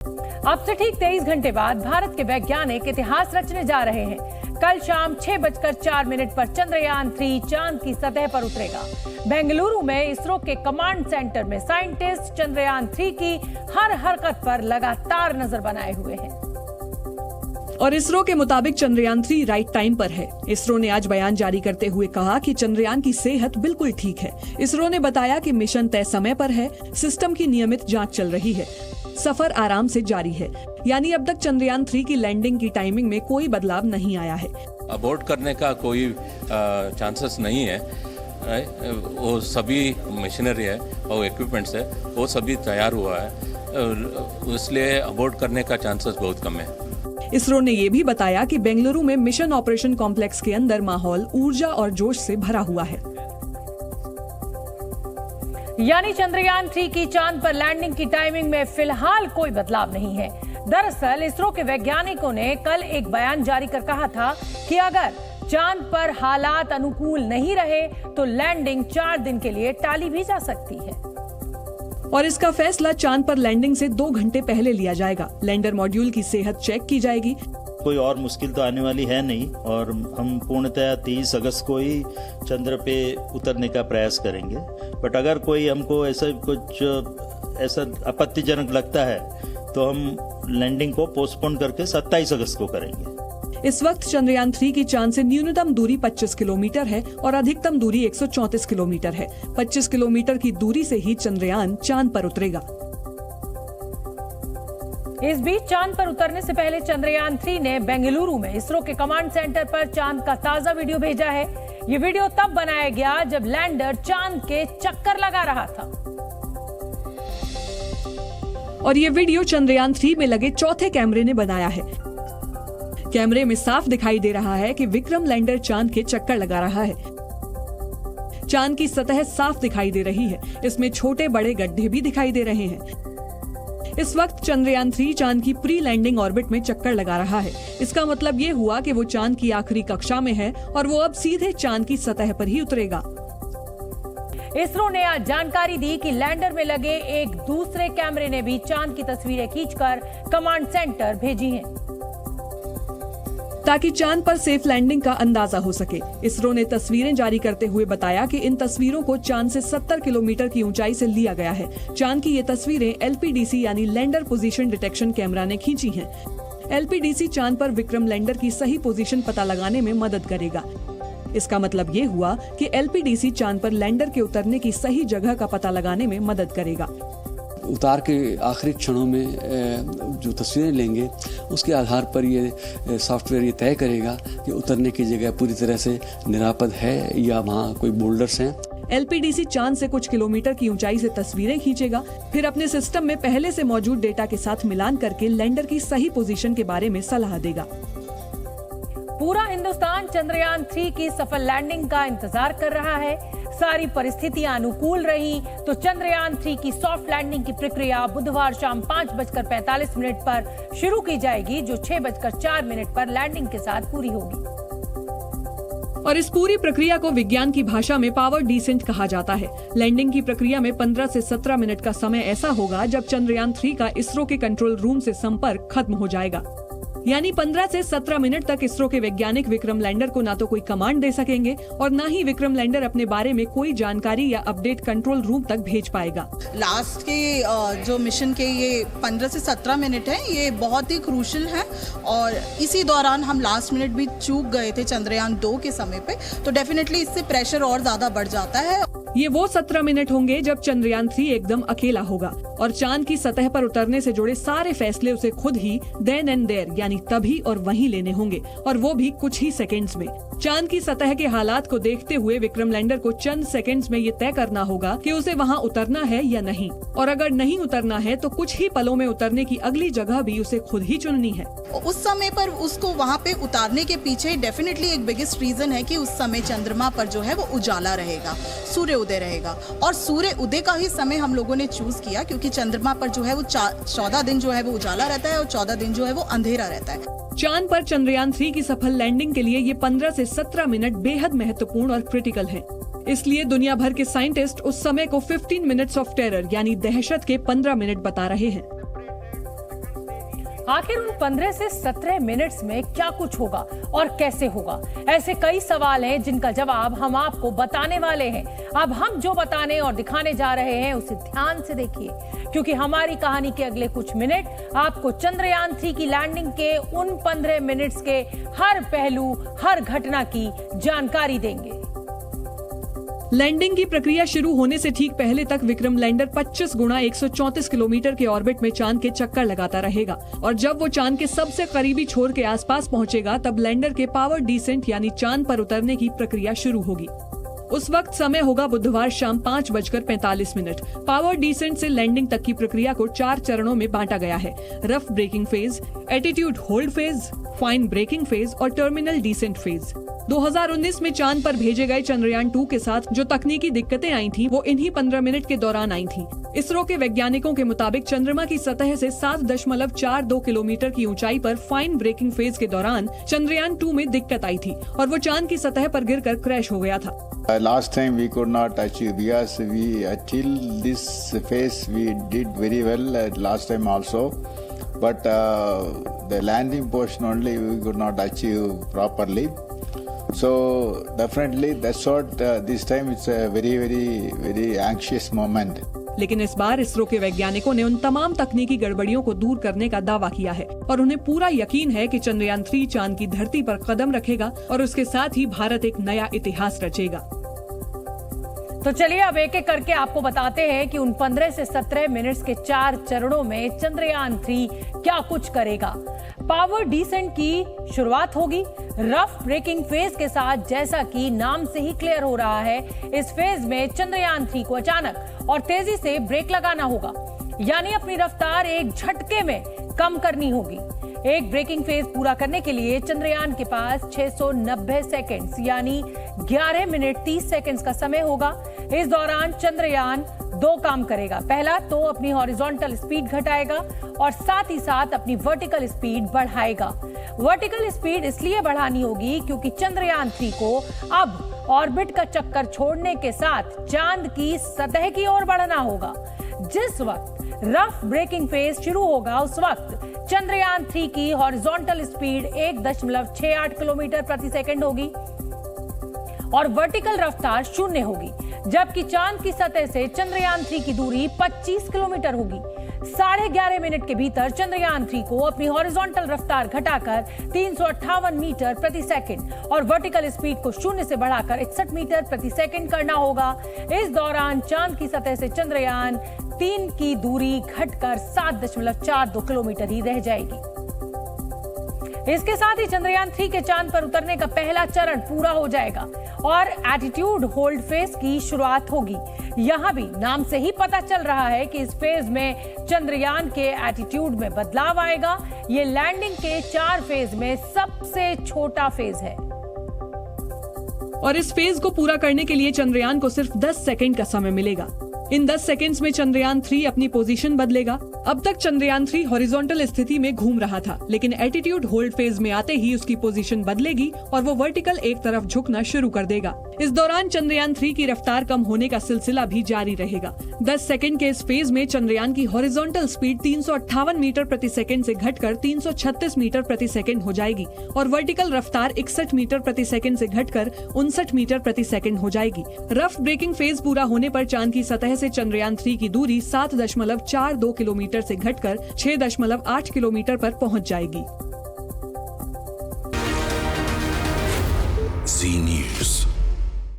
अब से ठीक 23 घंटे बाद भारत के वैज्ञानिक इतिहास रचने जा रहे हैं। कल शाम 6:04 पर चंद्रयान-3 चांद की सतह पर उतरेगा। बेंगलुरु में इसरो के कमांड सेंटर में साइंटिस्ट चंद्रयान-3 की हर हरकत पर लगातार नजर बनाए हुए हैं। और इसरो के मुताबिक चंद्रयान-3 राइट टाइम पर है। इसरो ने आज बयान जारी करते हुए कहा कि चंद्रयान की सेहत बिल्कुल ठीक है। इसरो ने बताया कि मिशन तय समय पर है, सिस्टम की नियमित जांच चल रही है, सफर आराम से जारी है। यानी अब तक चंद्रयान-3 की लैंडिंग की टाइमिंग में कोई बदलाव नहीं आया है। अबॉर्ट करने का कोई चांसेस नहीं है। वो सभी मशीनरी है और इक्विपमेंट्स है, वो सभी तैयार हुआ है, इसलिए अबॉर्ट करने का चांसेस बहुत कम है। इसरो ने ये भी बताया कि बेंगलुरु में मिशन ऑपरेशन कॉम्प्लेक्स के अंदर माहौल ऊर्जा और जोश से भरा हुआ है। यानी चंद्रयान-3 की चांद पर लैंडिंग की टाइमिंग में फिलहाल कोई बदलाव नहीं है। दरअसल इसरो के वैज्ञानिकों ने कल एक बयान जारी कर कहा था कि अगर चांद पर हालात अनुकूल नहीं रहे तो लैंडिंग 4 दिन के लिए टाली भी जा सकती है। और इसका फैसला चांद पर लैंडिंग से 2 घंटे पहले लिया जाएगा। लैंडर मॉड्यूल की सेहत चेक की जाएगी। कोई और मुश्किल तो आने वाली है नहीं और हम पूर्णतः 30 अगस्त को ही चंद्र पे उतरने का प्रयास करेंगे। बट अगर कोई हमको ऐसा आपत्तिजनक लगता है तो हम लैंडिंग को पोस्टपोन करके 27 अगस्त को करेंगे। इस वक्त चंद्रयान-3 की चांद से न्यूनतम दूरी 25 किलोमीटर है और अधिकतम दूरी 134 किलोमीटर है। 25 किलोमीटर की दूरी से ही चंद्रयान चांद पर उतरेगा। इस बीच चांद पर उतरने से पहले चंद्रयान-3 ने बेंगलुरु में इसरो के कमांड सेंटर पर चांद का ताजा वीडियो भेजा है। ये वीडियो तब बनाया गया जब लैंडर चांद के चक्कर लगा रहा था। और ये वीडियो चंद्रयान-3 में लगे चौथे कैमरे ने बनाया है। कैमरे में साफ दिखाई दे रहा है कि विक्रम लैंडर चांद के चक्कर लगा रहा है। चांद की सतह साफ दिखाई दे रही है। इसमें छोटे बड़े गड्ढे भी दिखाई दे रहे हैं। इस वक्त चंद्रयान-3 चांद की प्री लैंडिंग ऑर्बिट में चक्कर लगा रहा है। इसका मतलब ये हुआ कि वो चांद की आखिरी कक्षा में है और वो अब सीधे चांद की सतह पर ही उतरेगा। इसरो ने आज जानकारी दी कि लैंडर में लगे एक दूसरे कैमरे ने भी चांद की तस्वीरें खींचकर कमांड सेंटर भेजी हैं, ताकि चांद पर सेफ लैंडिंग का अंदाजा हो सके। इसरो ने तस्वीरें जारी करते हुए बताया कि इन तस्वीरों को चांद से 70 किलोमीटर की ऊंचाई से लिया गया है। चांद की ये तस्वीरें LPDC यानी लैंडर पोजीशन डिटेक्शन कैमरा ने खींची हैं। LPDC चांद पर विक्रम लैंडर की सही पोजीशन पता लगाने में मदद करेगा। इसका मतलब ये हुआ कि LPDC चांद पर लैंडर के उतरने की सही जगह का पता लगाने में मदद करेगा। उतार के आखिरी क्षणों में जो तस्वीरें लेंगे उसके आधार पर ये सॉफ्टवेयर ये तय करेगा कि उतरने की जगह पूरी तरह से निरापद है या वहाँ कोई बोल्डर्स हैं। LPDC चांद से कुछ किलोमीटर की ऊंचाई से तस्वीरें खींचेगा, फिर अपने सिस्टम में पहले से मौजूद डेटा के साथ मिलान करके लैंडर की सही पोजीशन के बारे में सलाह देगा। पूरा हिंदुस्तान चंद्रयान-3 की सफल लैंडिंग का इंतजार कर रहा है। सारी परिस्थितियां अनुकूल रही तो चंद्रयान-3 की सॉफ्ट लैंडिंग की प्रक्रिया बुधवार शाम 5:45 पर शुरू की जाएगी, जो 6:04 पर लैंडिंग के साथ पूरी होगी। और इस पूरी प्रक्रिया को विज्ञान की भाषा में पावर डिसेंट कहा जाता है। लैंडिंग की प्रक्रिया में 15 से 17 मिनट का समय ऐसा होगा जब चंद्रयान-3 का इसरो के कंट्रोल रूम से संपर्क खत्म हो जाएगा। यानी 15 से 17 मिनट तक इसरो के वैज्ञानिक विक्रम लैंडर को ना तो कोई कमांड दे सकेंगे और ना ही विक्रम लैंडर अपने बारे में कोई जानकारी या अपडेट कंट्रोल रूम तक भेज पाएगा। लास्ट के जो मिशन के ये 15 से 17 मिनट है, ये बहुत ही क्रूशल है और इसी दौरान हम लास्ट मिनट भी चूक गए थे चंद्रयान-2 के समय पे, तो डेफिनेटली इससे प्रेशर और ज्यादा बढ़ जाता है। ये वो 17 मिनट होंगे जब चंद्रयान-3 एकदम अकेला होगा और चांद की सतह पर उतरने से जुड़े सारे फैसले उसे खुद ही देन एंड देयर यानी तभी और वहीं लेने होंगे, और वो भी कुछ ही सेकंड्स में। चांद की सतह के हालात को देखते हुए विक्रम लैंडर को चंद सेकंड्स में ये तय करना होगा कि उसे वहाँ उतरना है या नहीं, और अगर नहीं उतरना है तो कुछ ही पलों में उतरने की अगली जगह भी उसे खुद ही चुननी है। उस समय पर उसको वहाँ पे उतारने के पीछे डेफिनेटली एक बिगेस्ट रीजन है कि उस समय चंद्रमा पर जो है वो उजाला रहेगा, सूर्य उदय रहेगा, और सूर्य उदय का ही समय हम लोगों ने चूज किया क्योंकि चंद्रमा पर जो है वो 14 दिन जो है वो उजाला रहता है और 14 दिन जो है वो अंधेरा रहता है। चांद पर चंद्रयान-3 की सफल लैंडिंग के लिए ये 15 से 17 मिनट बेहद महत्वपूर्ण और क्रिटिकल हैं। इसलिए दुनिया भर के साइंटिस्ट उस समय को 15 मिनट्स ऑफ टेरर यानी दहशत के 15 मिनट बता रहे हैं। आखिर उन 15 से 17 मिनट्स में क्या कुछ होगा और कैसे होगा? ऐसे कई सवाल हैं जिनका जवाब हम आपको बताने वाले हैं। अब हम जो बताने और दिखाने जा रहे हैं उसे ध्यान से देखिए, क्योंकि हमारी कहानी के अगले कुछ मिनट आपको चंद्रयान 3 की लैंडिंग के उन 15 मिनट्स के हर पहलू, हर घटना की जानकारी देंगे। लैंडिंग की प्रक्रिया शुरू होने से ठीक पहले तक विक्रम लैंडर 25 गुणा 134 किलोमीटर के ऑर्बिट में चांद के चक्कर लगाता रहेगा और जब वो चांद के सबसे करीबी छोर के आसपास पहुंचेगा तब लैंडर के पावर डिसेंट यानी चांद पर उतरने की प्रक्रिया शुरू होगी। उस वक्त समय होगा बुधवार शाम 5:45। पावर डिसेंट से लैंडिंग तक की प्रक्रिया को 4 चरणों में बांटा गया है। Rough braking phase, attitude hold phase, fine braking phase और टर्मिनल डिसेंट फेज। 2019 में चांद पर भेजे गए चंद्रयान 2 के साथ जो तकनीकी दिक्कतें आई थीं, वो इन्हीं 15 मिनट के दौरान आई थीं। इसरो के वैज्ञानिकों के मुताबिक चंद्रमा की सतह से 7.42 किलोमीटर की ऊंचाई पर फाइन ब्रेकिंग फेज के दौरान चंद्रयान 2 में दिक्कत आई थी और वो चांद की सतह पर गिरकर क्रैश हो गया था। Last time we could not achieve because we till this phase we did very well last time also, but the landing portion only we could not achieve properly. So definitely that's what this time it's a very anxious moment. लेकिन इस बार इसरो के वैज्ञानिकों ने उन तमाम तकनीकी गड़बड़ियों को दूर करने का दावा किया है और उन्हें पूरा यकीन है कि चंद्रयान 3 चांद की धरती पर कदम रखेगा और उसके साथ ही भारत एक नया इतिहास रचेगा। तो चलिए अब एक एक करके आपको बताते हैं कि उन 15 से 17 मिनट्स के 4 चरणों में चंद्रयान 3 क्या कुछ करेगा। पावर डिसेंट की शुरुआत होगी रफ ब्रेकिंग फेज के साथ। जैसा कि नाम से ही क्लियर हो रहा है, इस फेज में चंद्रयान 3 को अचानक और तेजी से ब्रेक लगाना होगा, यानी अपनी रफ्तार एक झटके में कम करनी होगी। एक ब्रेकिंग फेज पूरा करने के लिए चंद्रयान के पास 690 सेकंड्स यानी 11 मिनट 30 सेकंड्स का समय होगा। इस दौरान चंद्रयान 2 काम करेगा। पहला तो अपनी हॉरिजॉन्टल स्पीड घटाएगा और साथ ही साथ अपनी वर्टिकल स्पीड बढ़ाएगा। वर्टिकल स्पीड इसलिए बढ़ानी होगी क्योंकि चंद्रयान 3 को अब ऑर्बिट का चक्कर छोड़ने के साथ चांद की सतह की ओर बढ़ना होगा। जिस वक्त रफ ब्रेकिंग फेज शुरू होगा उस वक्त चंद्रयान 3 की हॉरिजॉन्टल स्पीड 1.68 किलोमीटर प्रति सेकंड होगी और वर्टिकल रफ्तार 0 होगी, जबकि चांद की सतह से चंद्रयान 3 की दूरी 25 किलोमीटर होगी। 11.5 मिनट के भीतर चंद्रयान 3 को अपनी हॉरिजॉन्टल रफ्तार घटाकर 358 मीटर प्रति सेकंड और वर्टिकल स्पीड को 0 से बढ़ाकर 61 मीटर प्रति सेकंड करना होगा। इस दौरान चांद की सतह से चंद्रयान 3 की दूरी घटकर 7.42 किलोमीटर ही रह जाएगी। इसके साथ ही चंद्रयान 3 के चांद पर उतरने का पहला चरण पूरा हो जाएगा और एटीट्यूड होल्ड फेज की शुरुआत होगी। यहां भी नाम से ही पता चल रहा है कि इस फेज में चंद्रयान के एटीट्यूड में बदलाव आएगा। ये लैंडिंग के 4 फेज में सबसे छोटा फेज है और इस फेज को पूरा करने के लिए चंद्रयान को सिर्फ 10 सेकंड का समय मिलेगा। इन 10 सेकंड्स में चंद्रयान 3 अपनी पोजीशन बदलेगा। अब तक चंद्रयान 3 हॉरिजॉन्टल स्थिति में घूम रहा था, लेकिन एटीट्यूड होल्ड फेज में आते ही उसकी पोजीशन बदलेगी और वो वर्टिकल एक तरफ झुकना शुरू कर देगा। इस दौरान चंद्रयान 3 की रफ्तार कम होने का सिलसिला भी जारी रहेगा। 10 सेकंड के इस फेज में चंद्रयान की हॉरिजॉन्टल स्पीड 358 मीटर प्रति सेकंड से घटकर 336 मीटर प्रति सेकंड हो जाएगी और वर्टिकल रफ्तार 61 मीटर प्रति सेकंड से घटकर 59 मीटर प्रति सेकंड हो जाएगी। रफ ब्रेकिंग फेज पूरा होने पर चांद की सतह से चंद्रयान 3 की दूरी 7.42 किलोमीटर से घटकर 6.8 किलोमीटर पर पहुंच जाएगी। Zee News।